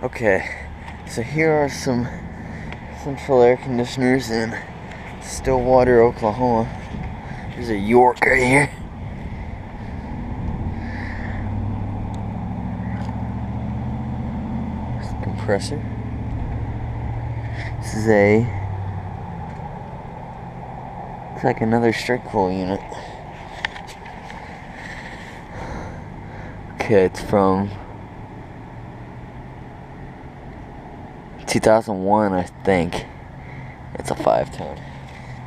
Okay, so here are some central air conditioners in Stillwater, Oklahoma. There's a York right here. There's a compressor. This is it's like another strike cool unit. Okay, it's from 2001, I think. It's a 5-tone.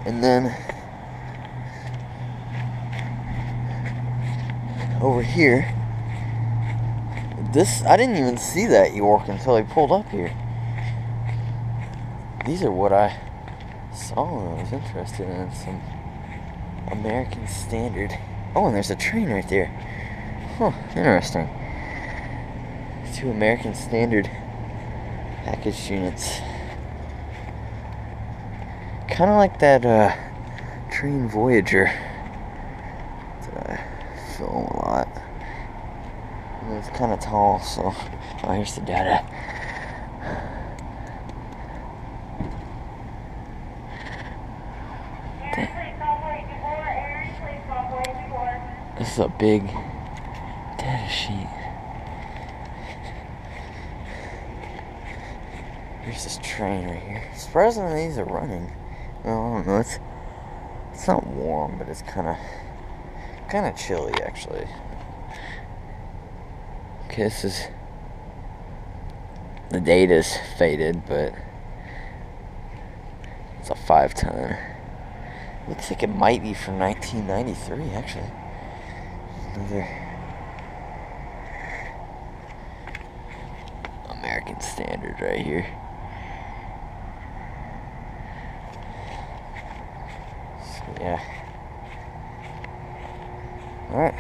And then over here, I didn't even see that York until I pulled up here. These are what I saw and I was interested in. Some American Standard. Oh, and there's a Trane right there. Huh, interesting. 2 American Standard packaged units. Kind of like that Trane Voyager that I film a lot. And it's kind of tall, so... Oh, here's the data. This is a big data sheet. Here's this Trane right here. Surprisingly, these are running. Well, I don't know. It's not warm, but it's kind of chilly actually. Okay, the data's faded, but it's a 5-ton. Looks like it might be from 1993 actually. Another American Standard right here. So yeah. Alright.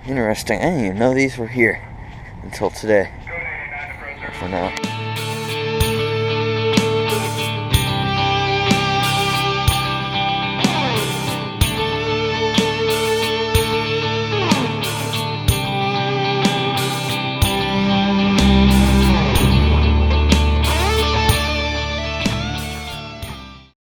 Interesting. I didn't even know these were here until today. For now.